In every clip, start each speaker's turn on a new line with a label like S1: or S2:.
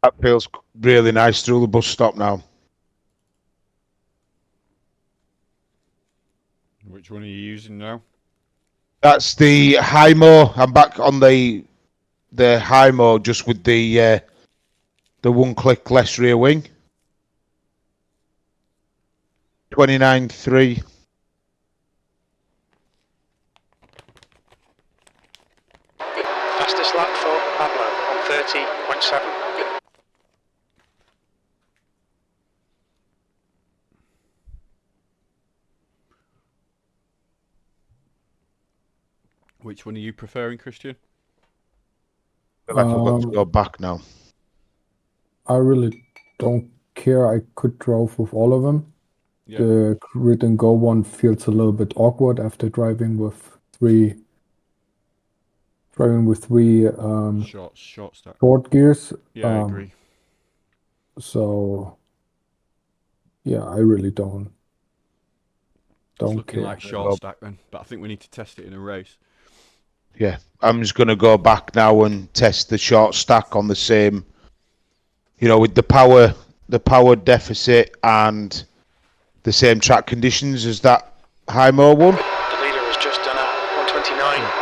S1: That feels really nice through the bus stop now.
S2: Which one are you using now?
S1: That's the Hymo. I'm back on the Hymo just with the one click less rear wing. 29.3.
S3: Fastest lap for Pablo on 30.7.
S2: Which one are you preferring, Christian?
S1: I feel like I've got to go back now.
S4: I really don't care. I could drive with all of them.
S2: Yeah.
S4: The grid and go one feels a little bit awkward after driving with three
S2: short stack.
S4: short gears.
S2: Yeah, I agree.
S4: So yeah, I really don't
S2: It's looking
S4: care.
S2: like short stack then, but I think we need to test it in a race.
S1: Yeah, I'm just going to go back now and test the short stack on the same, with the power deficit and the same track conditions as that Hymo one.
S3: The leader has just done a 129.8.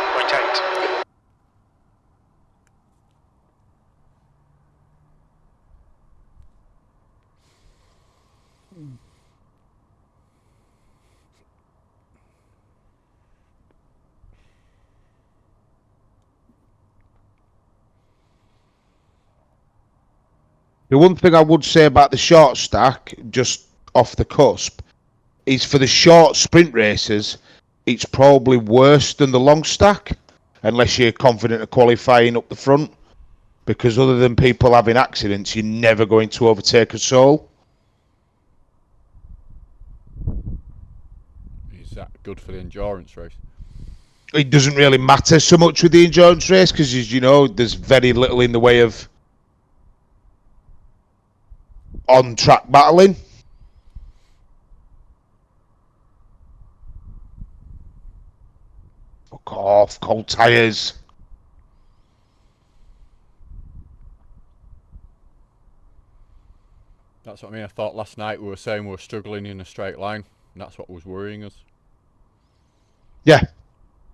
S1: The one thing I would say about the short stack, just off the cusp, is for the short sprint races, it's probably worse than the long stack, unless you're confident of qualifying up the front. Because other than people having accidents, you're never going to overtake a soul.
S2: Is that good for the endurance race?
S1: It doesn't really matter so much with the endurance race because, as you know, there's very little in the way of on-track battling. Fuck off, cold tyres.
S2: That's what I mean. I thought last night we were saying we were struggling in a straight line, and that's what was worrying us.
S1: Yeah.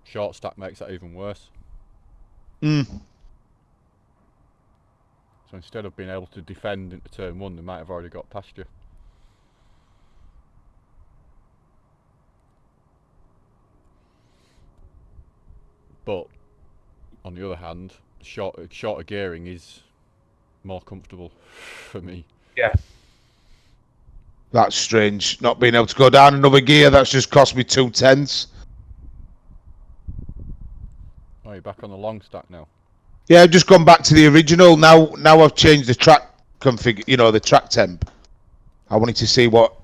S2: Short stack makes that even worse.
S1: So
S2: instead of being able to defend into turn one, they might have already got past you. But on the other hand, shorter gearing is more comfortable for me.
S1: Yeah. That's strange. Not being able to go down another gear, that's just cost me 2/10.
S2: Oh, you're back on the long stack now?
S1: Yeah, I've just gone back to the original. Now I've changed the track config, the track temp. I wanted to see what,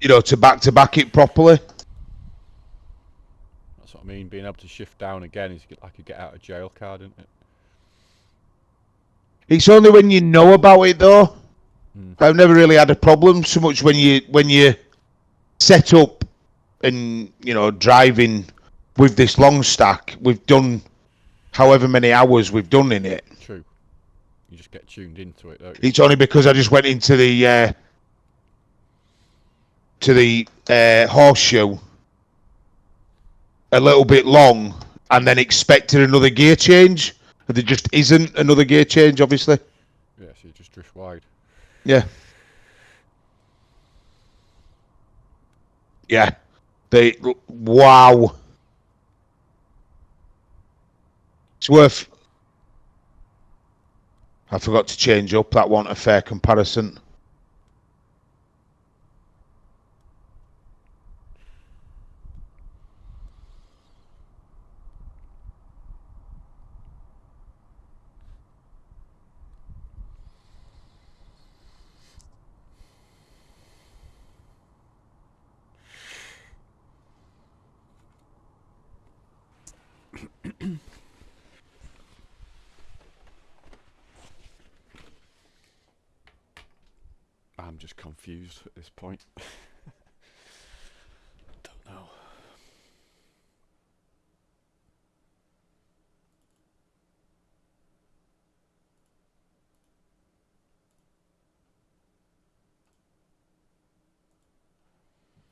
S1: to back it properly.
S2: That's what I mean. Being able to shift down again is like a get out of jail card, isn't it?
S1: It's only when you know about it, though. I've never really had a problem so much when you set up and driving with this long stack. We've done however many hours we've done in it.
S2: True. You just get tuned into it, don't you?
S1: It's only because I just went into the horseshoe a little bit long and then expected another gear change. And there just isn't another gear change, obviously.
S2: Yeah, so you just drift wide.
S1: Yeah. Yeah. Wow. It's worth... I forgot to change up. That wasn't a fair comparison.
S2: I'm just confused at this point. Don't know.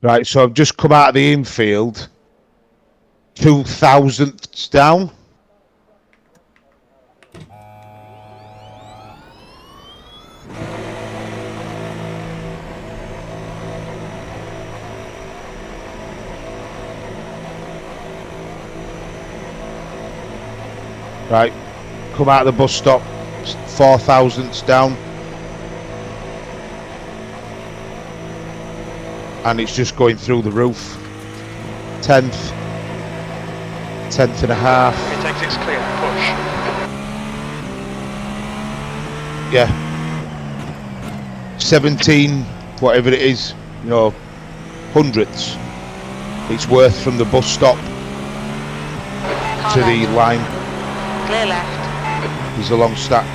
S1: Right, so I've just come out of the infield. 2,000ths down. Right, come out of the bus stop, 4,000ths down. And it's just going through the roof. 10th, 10th and a half.
S3: Intake 6 clear, push.
S1: Yeah. 17, whatever it is, you know, hundredths. It's worth from the bus stop to the line.
S5: Clear left.
S1: There's a long stack.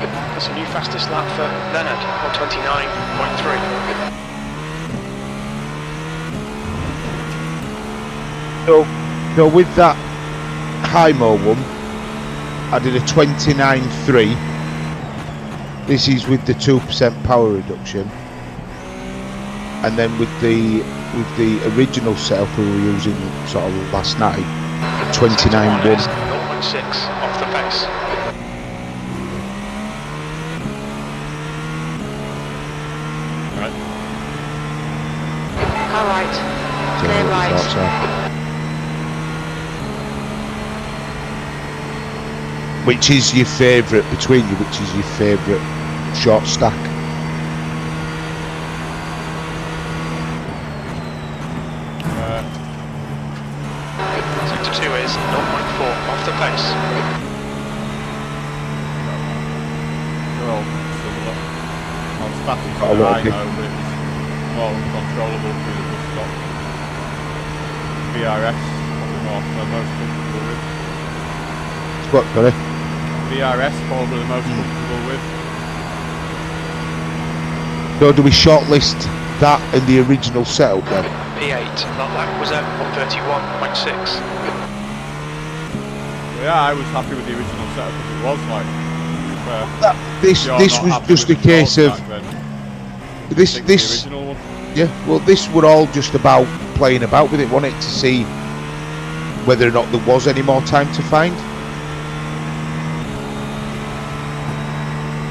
S3: That's a new fastest lap for Leonard on 29.3.
S1: So with that Hymo one, I did a 29.3. This is with the 2% power reduction, and then with the original setup we were using sort of last night, 29.1.
S3: 0.6 off the pace.
S5: All right. Clear right.
S1: Which is your favourite between you? Which is your favourite short stack?
S3: Sector 2 is 0.4 off the pace.
S2: They're all similar. I was faster
S1: Oh,
S2: for the
S1: well,
S2: Hymo,
S1: okay.
S2: but it was more uncontrollable through the bus stop. VRS, probably more the most comfortable with.
S1: What, sorry?
S2: VRS, probably the most comfortable with.
S1: So do we shortlist that in the original setup then?
S3: P8, that lap was at 131.6.
S2: Yeah, I was happy with the original setup as it was, like, to be fair.
S1: This
S2: If you're
S1: was
S2: not happy
S1: just a
S2: with the
S1: case
S2: short
S1: of
S2: stack, then
S1: this
S2: stick with
S1: this
S2: the original one.
S1: yeah. Well, this were all just about playing about with it, wasn't it, to see whether or not there was any more time to find.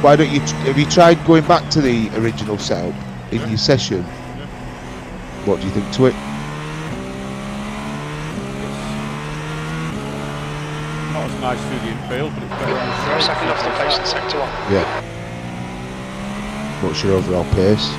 S1: Why don't you? Have you tried going back to the original setup in your session?
S2: Yeah.
S1: What do you think to it?
S2: Not as nice through the infield, but it's better on the straight.
S3: Second off the pace in sector 1.
S1: Yeah. What's your overall pace?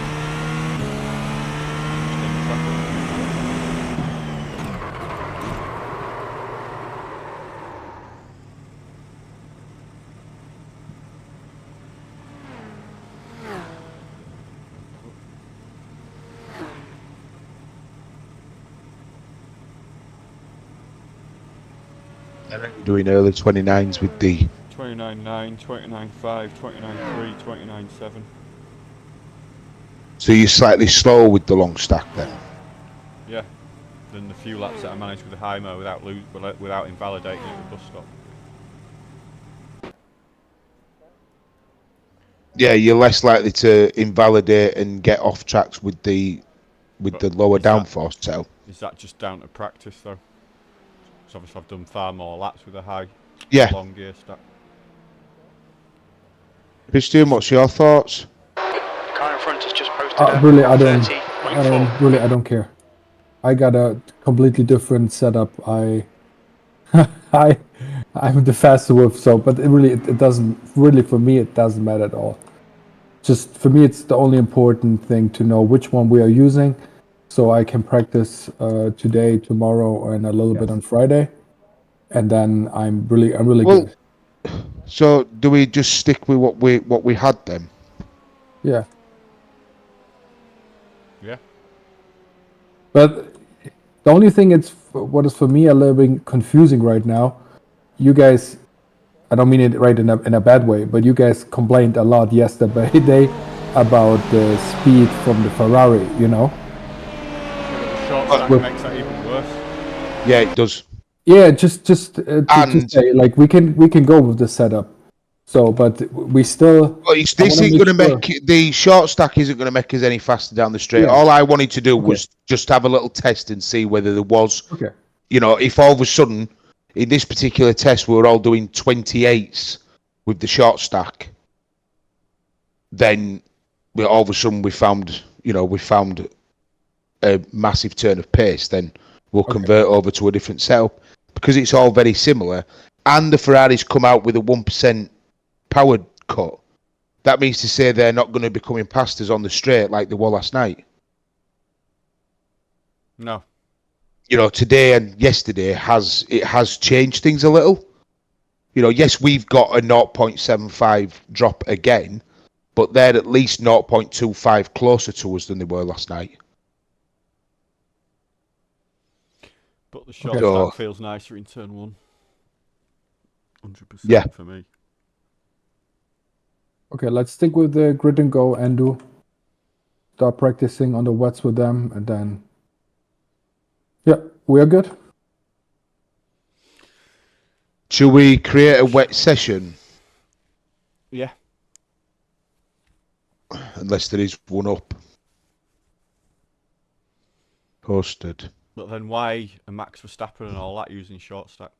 S1: Doing early 29s with the
S2: 29.9, 29.5, 29.3, 29.7.
S1: so you're slightly slower with the long stack then.
S2: Yeah, than the few laps that I managed with the Hymo without invalidating at the bus stop.
S1: Yeah, you're less likely to invalidate and get off tracks with the lower downforce cell.
S2: Is that just down to practice though? Because obviously I've done far more laps with a high,
S1: Yeah.
S2: long gear stack.
S1: Christian, what's your thoughts?
S3: Car in front has just posted
S4: Really,
S3: a
S4: I
S3: 30.4.
S4: don't care. I got a completely different setup. I'm the faster with, so but it doesn't really, for me it doesn't matter at all. Just for me it's the only important thing to know which one we are using, so I can practice today, tomorrow, and a little bit on Friday, and then I'm really
S1: Well,
S4: good.
S1: So do we just stick with what we had then?
S4: Yeah.
S2: Yeah.
S4: But the only thing what is for me a little bit confusing right now, you guys, I don't mean it right in a bad way, but you guys complained a lot yesterday about the speed from the Ferrari, you know?
S2: The short stack makes that even worse.
S1: Yeah, it does.
S4: Yeah, just to say, like, we can go with the setup. So, but we still.
S1: Well, this isn't going to make the short stack isn't going to make us any faster down the straight.
S4: Yeah.
S1: All I wanted to do was just have a little test and see whether there was, you know, if all of a sudden in this particular test we were all doing 28s with the short stack, then all of a sudden we found a massive turn of pace. Then we'll convert over to a different setup because it's all very similar, and the Ferraris come out with a 1% powered cut. That means to say they're not going to be coming past us on the straight like they were last night.
S2: No.
S1: You know, today and yesterday has changed things a little. You know, yes, we've got a 0.75 drop again, but they're at least 0.25 closer to us than they were last night.
S2: But the short stack feels nicer in turn 1. 100% for me.
S4: Okay, let's stick with the grid and go and start practicing on the wets with them, and then we are good.
S1: Should we create a wet session?
S2: Yeah.
S1: Unless there is one up. Posted.
S2: But then why are Max Verstappen and all that using short stack?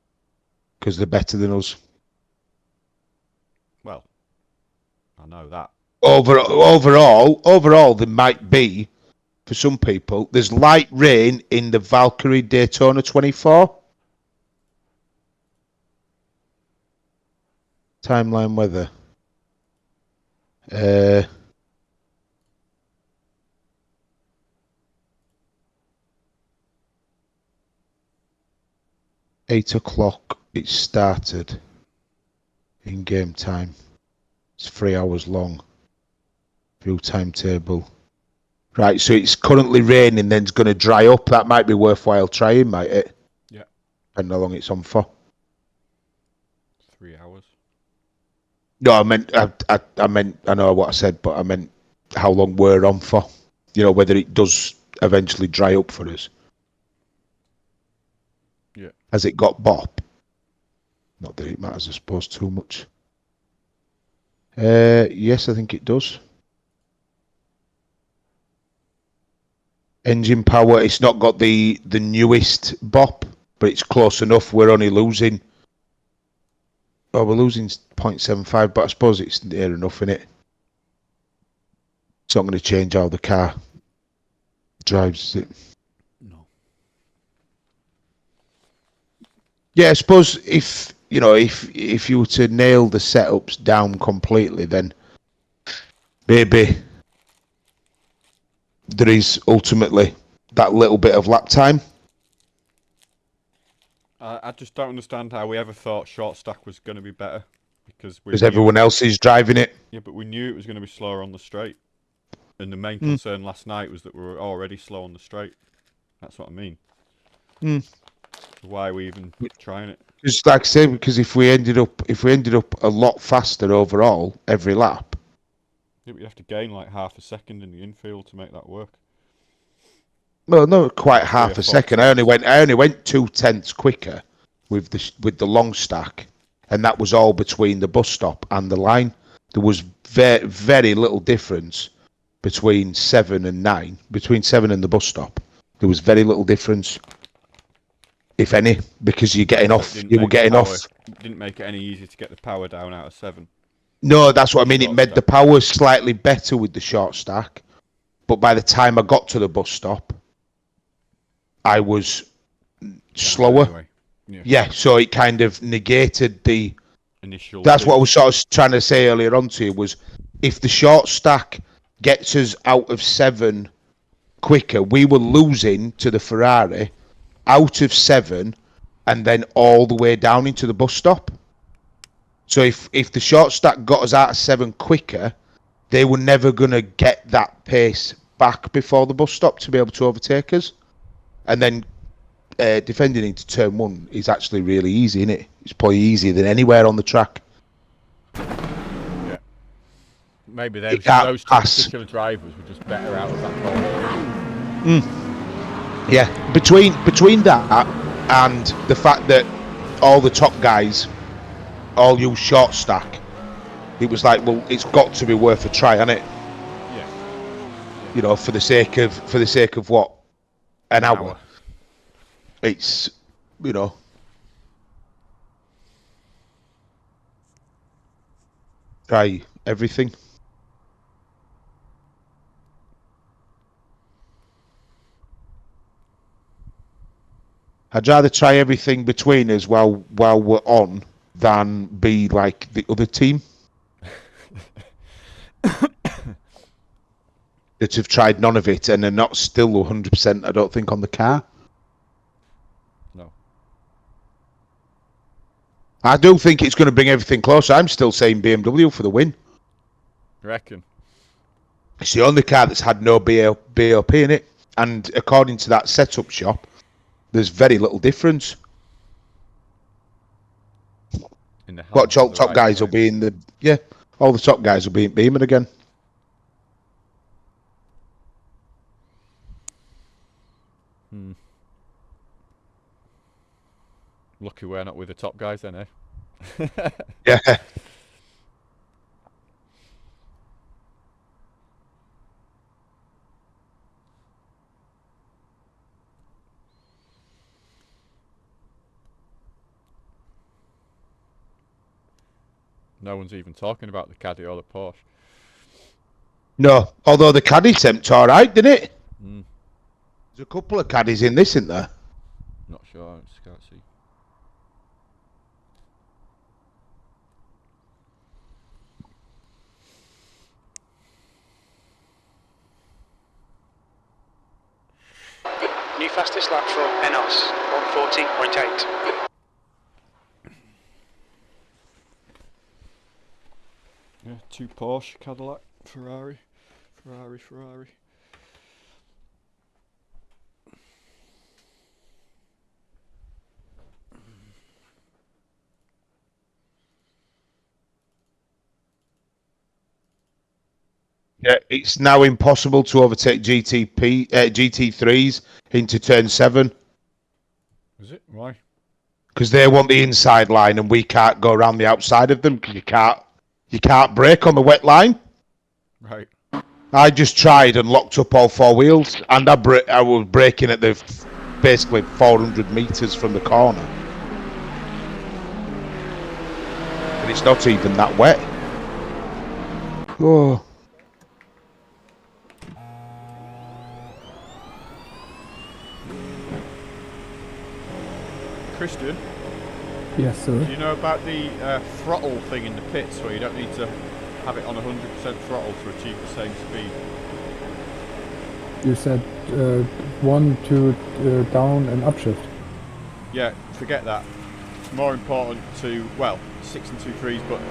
S1: Because they're better than us.
S2: Well, I know that.
S1: Overall, there might be, for some people, there's light rain in the Valkyrie Daytona 24. Timeline weather. 8 o'clock it started in game time. It's 3 hours long. View timetable. Right, so it's currently raining, then it's going to dry up. That might be worthwhile trying, might it?
S2: Yeah.
S1: And how long it's on for?
S2: 3 hours.
S1: No, I meant, I know what I said, but I meant how long we're on for. You know, whether it does eventually dry up for us.
S2: Yeah.
S1: Has it got bop? Not that it matters, I suppose, too much. Yes, I think it does. Engine power, it's not got the newest bop, but it's close enough. We're only losing... Oh, we're losing 0.75, but I suppose it's near enough, innit? It's not going to change how the car drives, is it?
S2: No.
S1: Yeah, I suppose if you were to nail the setups down completely, then maybe there is ultimately that little bit of lap time.
S2: I just don't understand how we ever thought short stack was going to be better. Because
S1: everyone else is driving it.
S2: Yeah, but we knew it was going to be slower on the straight. And the main concern last night was that we were already slow on the straight. That's what I mean. Why are we even trying it?
S1: Just like I said, because if we ended up a lot faster overall every lap.
S2: Yeah, but you have to gain like half a second in the infield to make that work.
S1: Well, not quite half a second. I only went 0.2 quicker with the long stack, and that was all between the bus stop and the line. there was very little difference between 7 and 9. Between 7 and the bus stop, there was very little difference, if any, because you're getting off. You were getting off.
S2: Didn't make it any easier to get the power down out of 7.
S1: No, that's what I mean. It made
S2: Stack.
S1: the power slightly better with the short stack, but by the time I got to the bus stop, I was slower.
S2: Anyway.
S1: Yeah, so it kind of negated the
S2: Initial.
S1: That's what I was sort of trying to say earlier on to you, was if the short stack gets us out of 7 quicker, we were losing to the Ferrari out of 7 and then all the way down into the bus stop. So if the short stack got us out of 7 quicker, they were never going to get that pace back before the bus stop to be able to overtake us. And then defending into turn 1 is actually really easy, isn't it? It's probably easier than anywhere on the track.
S2: Yeah. Maybe those particular drivers were just better out of that corner.
S1: Yeah, between that and the fact that all the top guys all use short stack, it was like, well, it's got to be worth a try, hasn't it?
S2: Yeah.
S1: You know, for the sake of what, an hour. It's, you know. Try everything. I'd rather try everything between us while we're on than be like the other team that have tried none of it and are not still 100%, I don't think, on the car.
S2: No.
S1: I do think it's going to bring everything closer. I'm still saying BMW for the win.
S2: You reckon?
S1: It's the only car that's had no BOP in it, and according to that setup shop, there's very little difference. Watch, all top guys will be in the all the top guys will be in Beamer again.
S2: Lucky we're not with the top guys then, eh?
S1: Yeah.
S2: No one's even talking about the Caddy or the Porsche.
S1: No, although the Caddy temped all right, didn't it? There's a couple of Caddies in this, isn't there?
S2: Not sure, I just can't see.
S3: New fastest lap for Enos, 140.8.
S2: Yeah, 2 Porsche, Cadillac, Ferrari.
S1: Yeah, it's now impossible to overtake GT3s into turn 7
S2: Is it? Why?
S1: because they want the inside line and we can't go around the outside of them because you can't brake on the wet line.
S2: Right.
S1: I just tried and locked up all 4 wheels, and I was braking at basically 400 meters from the corner, and it's not even that wet. Oh.
S2: Christian,
S4: Yes, sir.
S2: do you know about the throttle thing in the pits where you don't need to have it on 100% throttle to achieve the same speed?
S4: You said 1, 2 down and upshift.
S2: Yeah, forget that. It's more important to, well, 6 and 2 3s, but to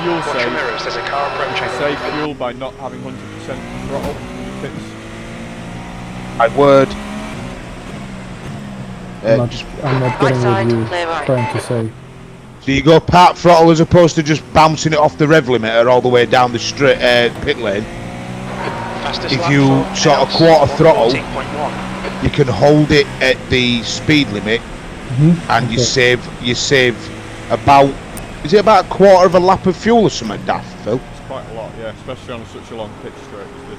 S2: fuel
S3: Watch your
S2: save,
S3: mirrors, there's a car approaching.
S2: save fuel by not having 100% throttle in the pits.
S1: My word.
S4: I'm not getting
S5: side,
S4: what you're
S5: clear right.
S2: Oh.
S4: trying to say.
S1: So you go part throttle as opposed to just bouncing it off the rev limiter all the way down the straight pit lane.
S3: Fastest
S1: If
S3: lap
S1: you
S3: for
S1: sort of
S3: Enos,
S1: quarter throttle,
S3: 140.1.
S1: you can hold it at the speed limit, and you save about Is it about a quarter of a lap of fuel or something, daft, Phil?
S2: It's quite a lot, yeah, especially on such a long pitch straight as this.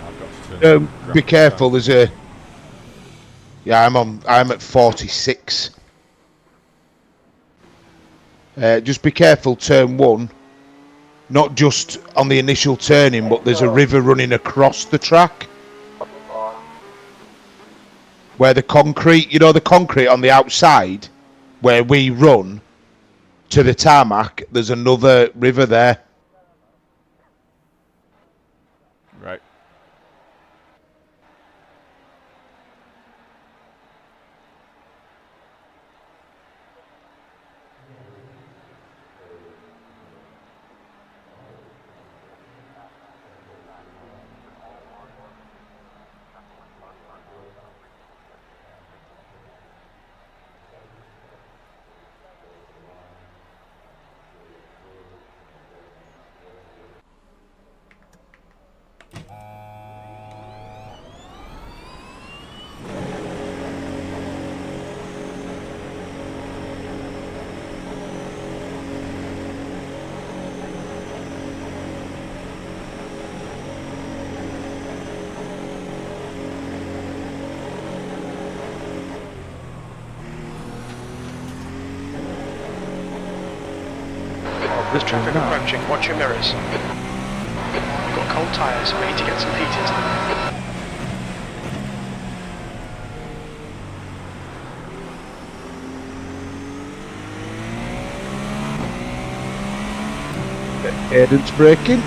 S2: I've got to turn
S1: Be
S2: graphics
S1: careful.
S2: down.
S1: There's a. Yeah, I'm at 46. Just be careful, turn 1. Not just on the initial turning, but there's a river running across the track. Where the concrete, the concrete on the outside, where we run to the tarmac, there's another river there.
S2: Right.
S3: There's traffic approaching, watch your mirrors. We've got cold tyres, we need to get some heat into them.
S1: Aiden's braking.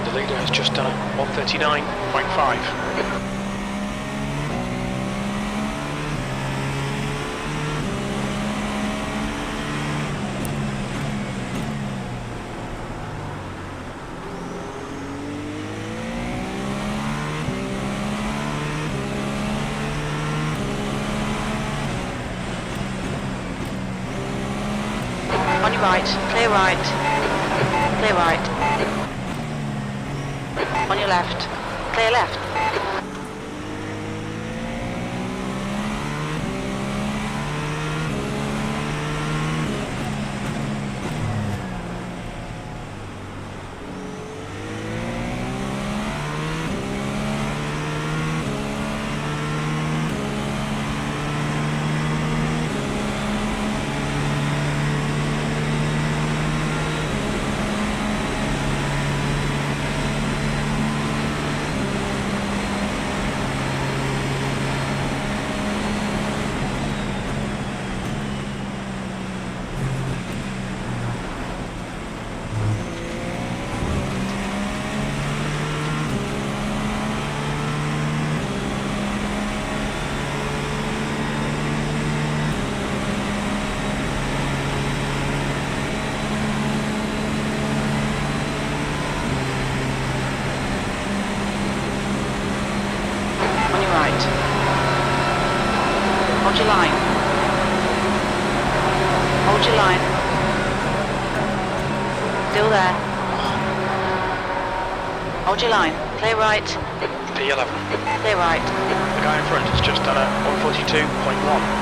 S3: The leader has just done 139.5.
S5: On your right, clear right. Clear right. On your left, clear left. Still there. Hold your line. Clear right.
S3: P11.
S5: Clear right.
S3: The guy in front has just done a 142.1.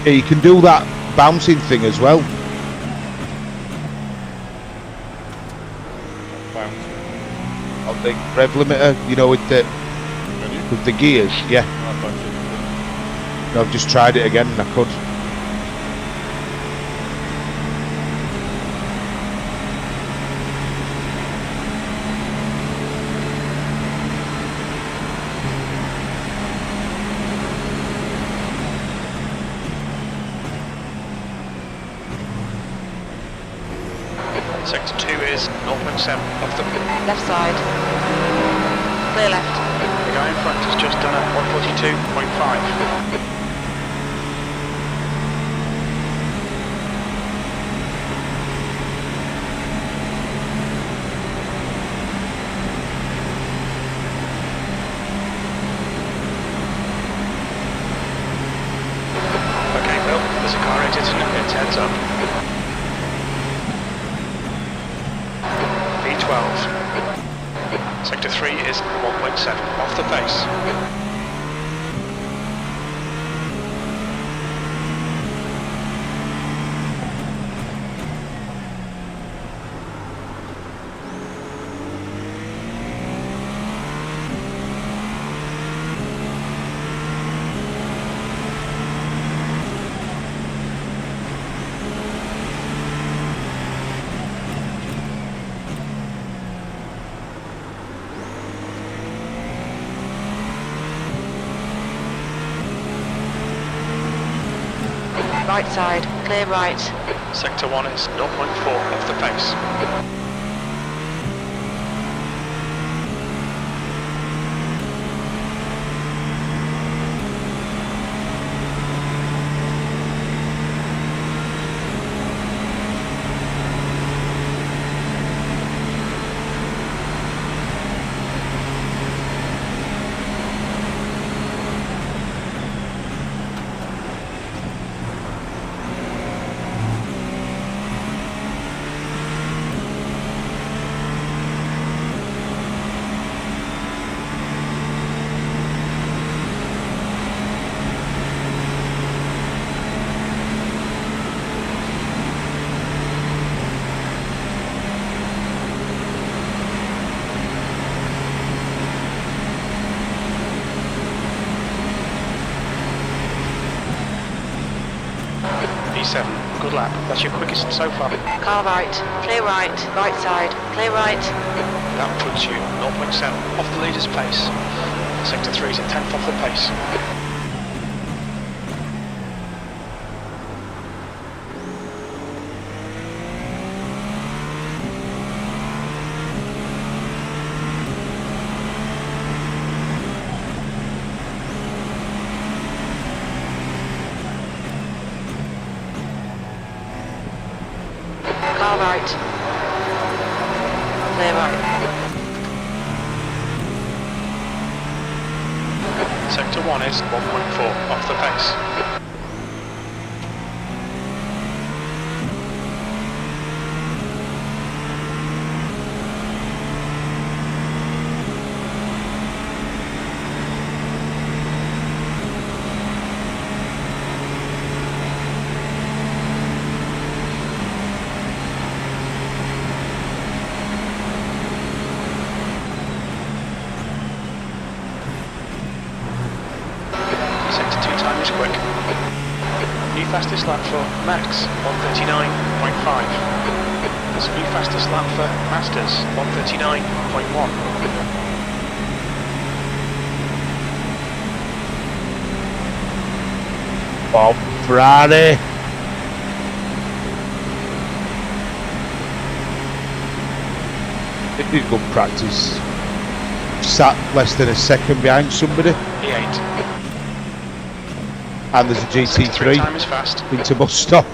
S1: Yeah, you can do that bouncing thing as well.
S2: Bounce.
S1: On the rev limiter, you know, with the gears. Yeah, I've just tried it again and I could.
S3: Sector 2 is 0.7 off the...
S5: Left side. Clear left.
S3: The guy in front has just done a 142.5. Okay, Bill, there's a car exiting and it's heads up. D12. Sector 3 is 1.7 off the pace.
S5: Right side. Clear right.
S3: Sector 1 is 0.4 off the pace. E7, good lap. That's your quickest so far.
S5: Car right. Clear right. Right side. Clear right.
S3: That puts you 0.7 off the leader's pace. Sector 3 is a 10th off the pace.
S5: Car right. Clear right.
S3: Sector 1 is 1.4 off the pace. Sector 2 time is quick. New fastest lap for Max, 139.5. There's a new fastest lap for Masters, 139.1.
S1: Bob Friday. It did good practice. Sat less than a second behind somebody,
S3: E8.
S1: and there's a
S3: Sector 3 time
S1: GT3
S3: is fast.
S1: into bus stop.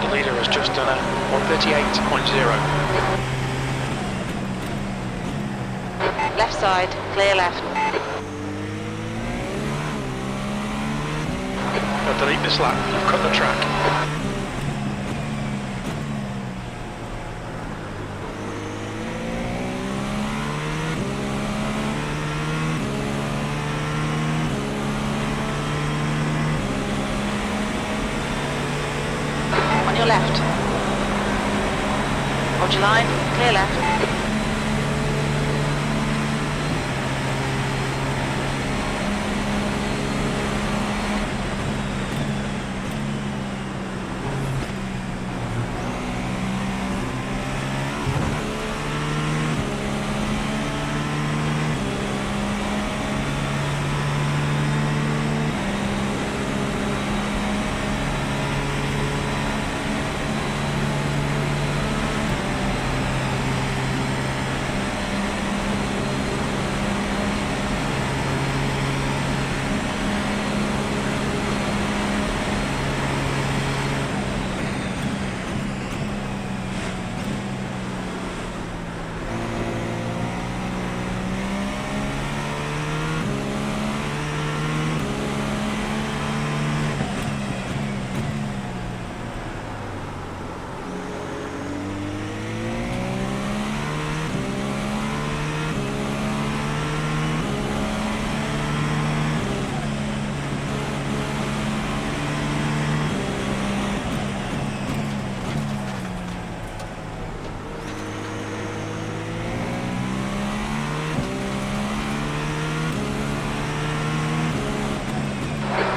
S3: The leader has just done a 138.0.
S5: Left side, clear left.
S3: Well, delete this lap, you've cut the track.
S5: On your left. Hold your line, clear left.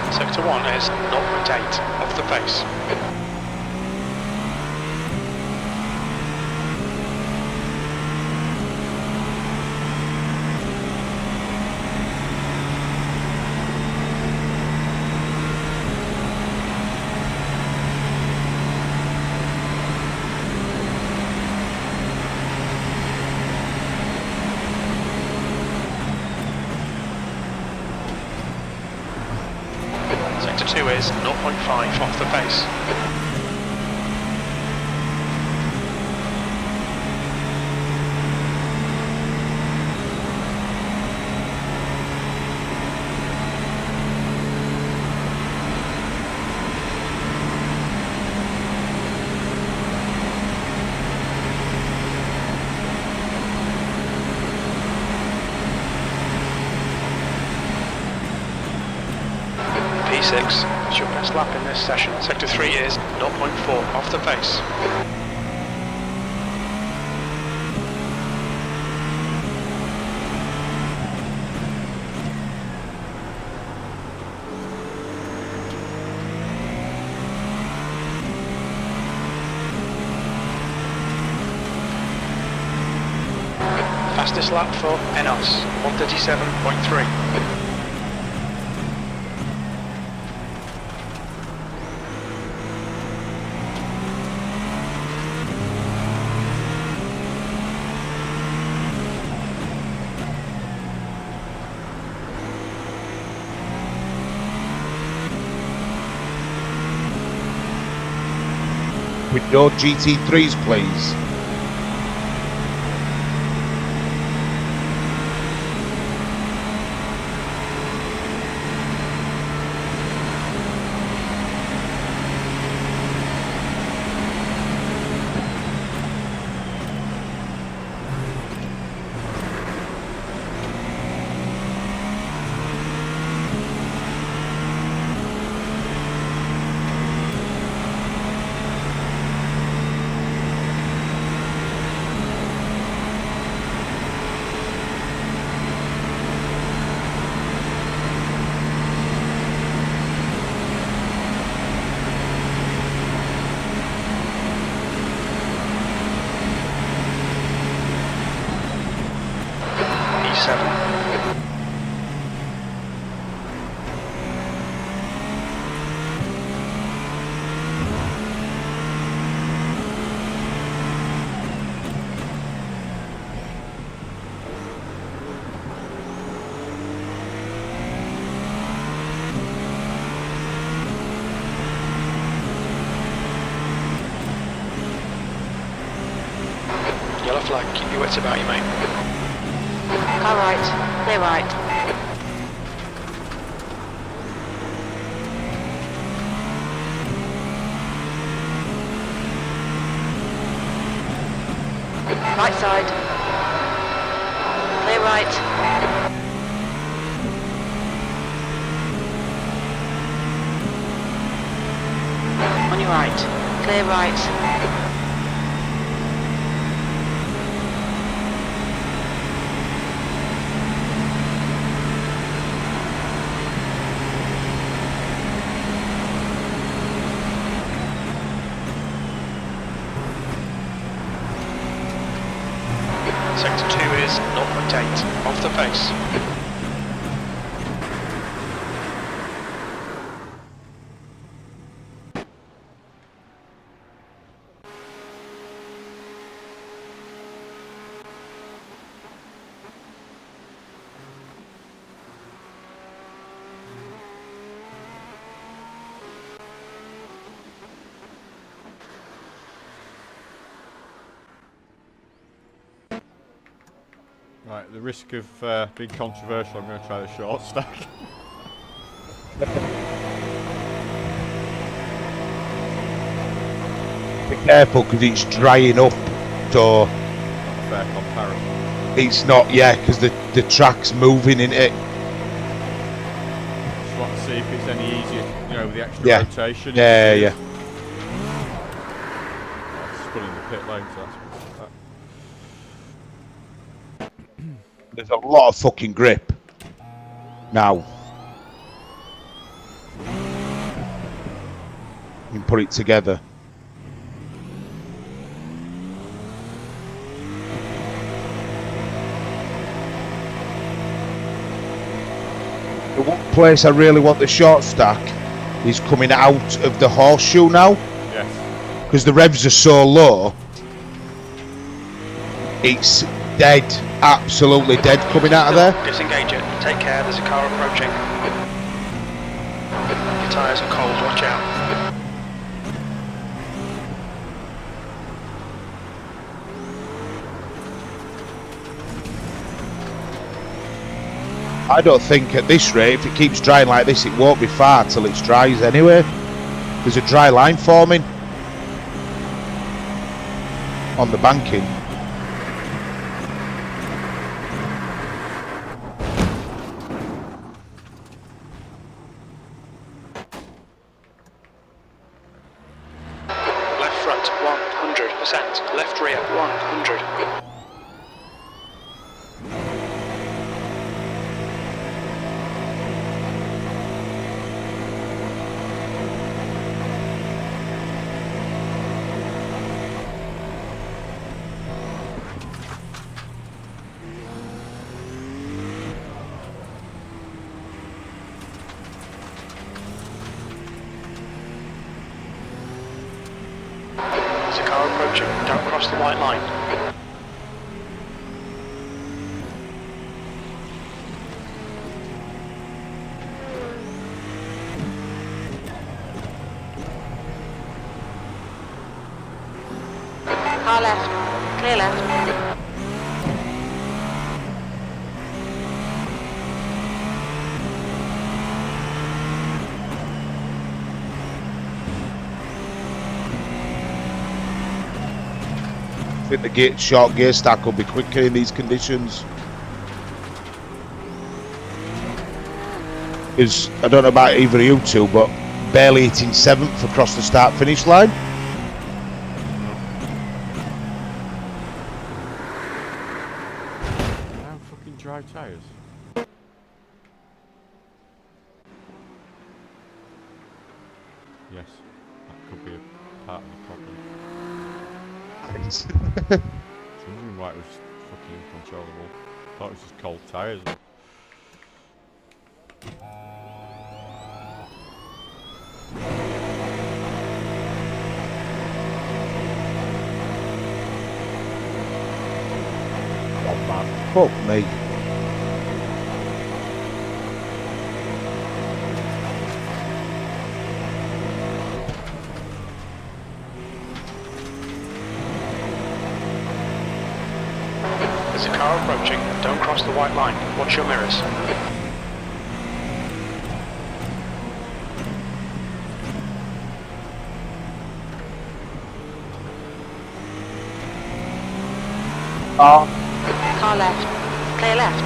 S5: Sector 1 is 0.8 off the pace. Sector 2 is 0.5 off the pace. P6 is your best lap in this session. Sector 3 is 0.4 off the pace. Fastest lap for Enos, 137.3.
S1: With your GT3s, please.
S3: flag. Keep your wits about you, mate.
S6: Car right, clear right. Right side. Clear right. On your right. Clear right.
S3: Sector 2 is 0.8, off the pace.
S2: Right, at the risk of being controversial, I'm going to try the short stack.
S1: Be careful because it's drying up, so
S2: Fair comparison.
S1: it's not. Yeah, because the track's moving in it.
S2: Just want to see if it's any easier, you know, with the extra
S1: Yeah.
S2: rotation.
S1: Yeah, yeah.
S2: It's still in the pit lane, so that's
S1: There's a lot of fucking grip now. You can put it together. The one place I really want the short stack is coming out of the horseshoe now,
S2: yes.
S1: because the revs are so low. It's dead, absolutely dead coming out of there.
S3: Disengage it. Take care, there's a car approaching. Your tyres are cold, watch out.
S1: I don't think at this rate, if it keeps drying like this, it won't be far till it dries anyway. There's a dry line forming on the banking.
S3: Left front, 100%. Left rear, 100. There's a car approaching. Don't cross the white line.
S6: Car left, clear left.
S1: I think the short gear stack will be quicker in these conditions. Because I don't know about either of you two, but barely hitting 7th across the start finish line.
S2: Now fucking dry tyres. Yes, that could be a part of the problem. I was wondering why it was fucking uncontrollable. I thought it was just cold tyres.
S1: Oh man, fuck me.
S3: There's a car approaching. Don't cross the white line. Watch your mirrors.
S6: Car left. Clear left.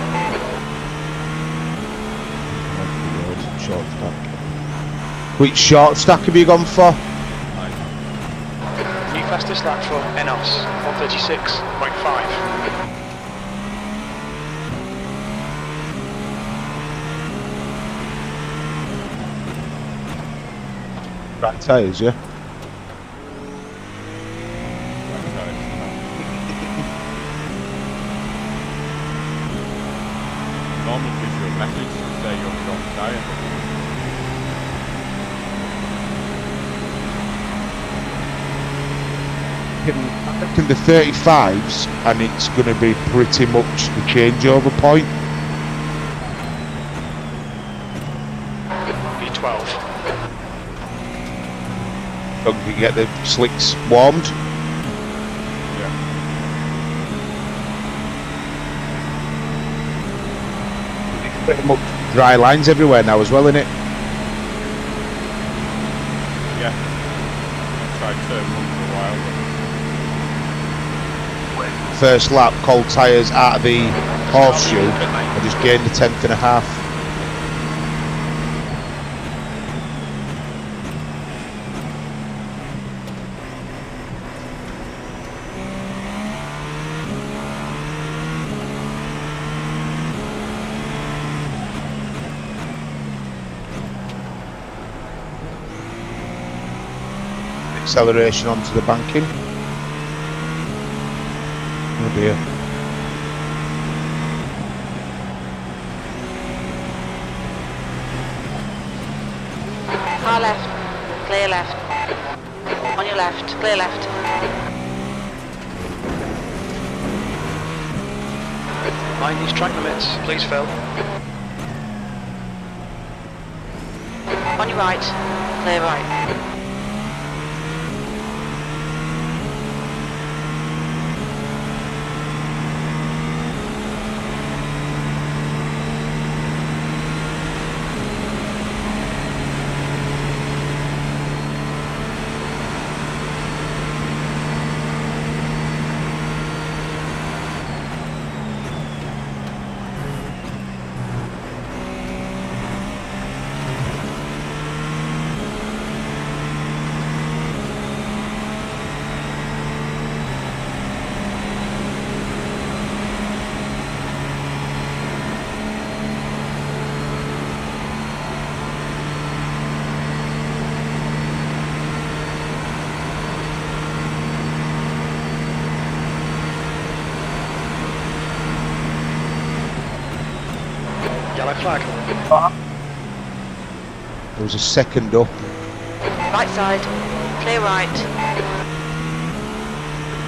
S1: Short stack. Which short stack have you gone for?
S3: New fastest lap for Enos, 136.5.
S1: Right tyres, yeah?
S2: Normally gives you a message to say you're on the wrong tyre.
S1: I reckon the 35s, and it's going to be pretty much the changeover point.
S3: B12.
S1: So you can get the slicks warmed.
S2: Yeah.
S1: Pretty much dry lines everywhere now as well, innit?
S2: Yeah. I tried to run for a while,
S1: First lap, cold tyres out of the horseshoe. I just gained a tenth and a half. Acceleration onto the banking. Oh dear.
S6: Car left. Clear left. On your left. Clear left.
S3: Mind these track limits, please, Phil.
S6: On your right. Clear right.
S3: Yellow flag.
S1: There was a second up.
S6: Right side. Clear right.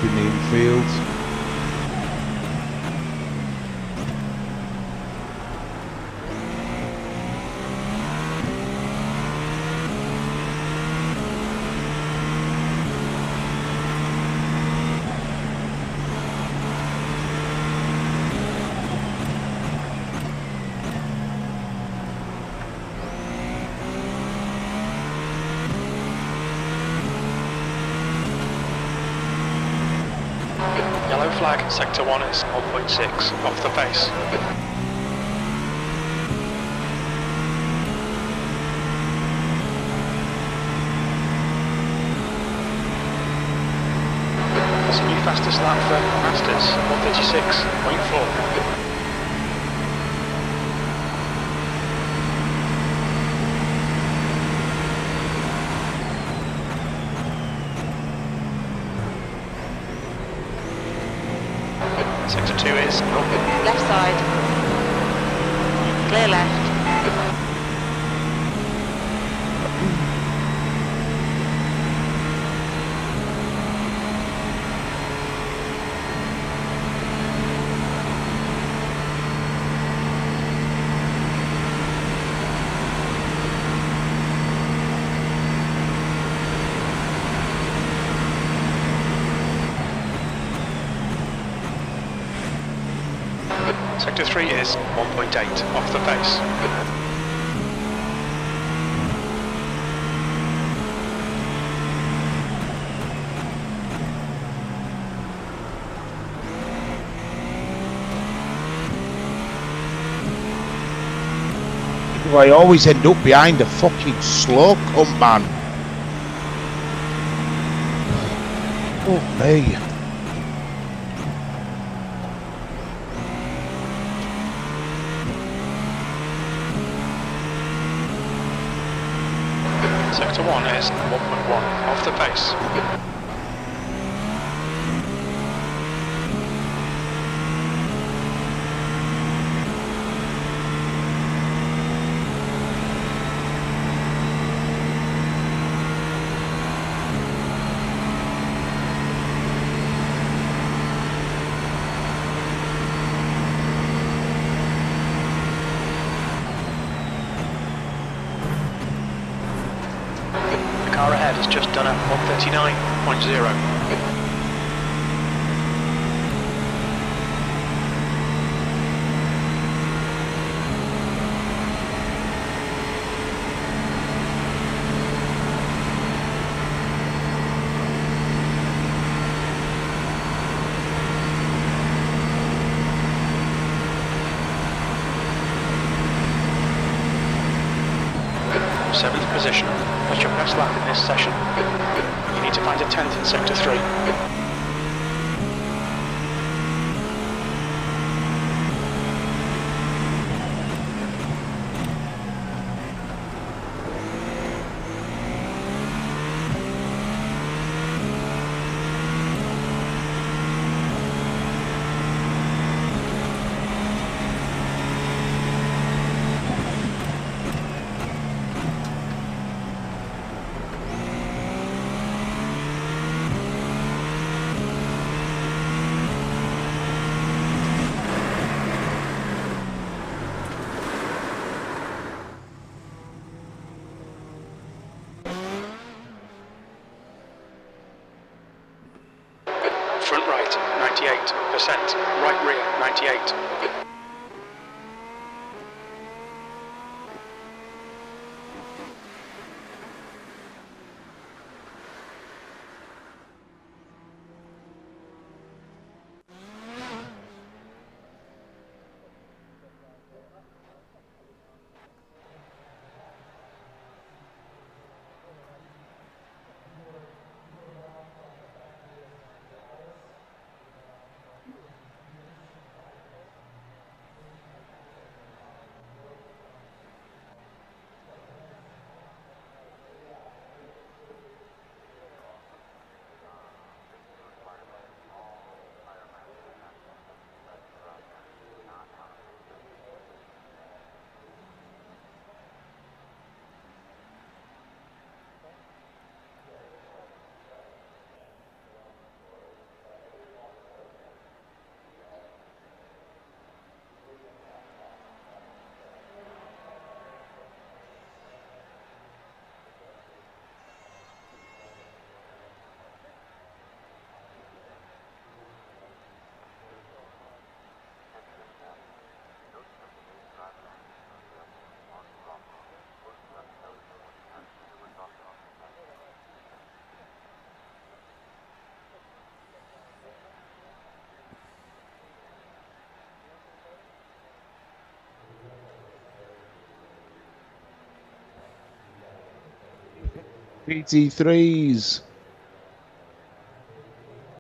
S1: In the infield.
S3: Yellow flag, sector 1 is 0.6, off the pace. That's a new fastest lap for Masters, 136.4. Sector 2 is
S6: Left side. Clear left.
S3: Sector 3 is 1.8 off the pace.
S1: I always end up behind a fucking slow cunt, man. Oh, me.
S3: Sector 1 is 1.1 off the pace. The car ahead has just done at 139.0. Seventh position. That's your best lap in this session. You need to find a 10th in Sector 3. Front right, 98%. Right rear, 98.
S1: PT3s.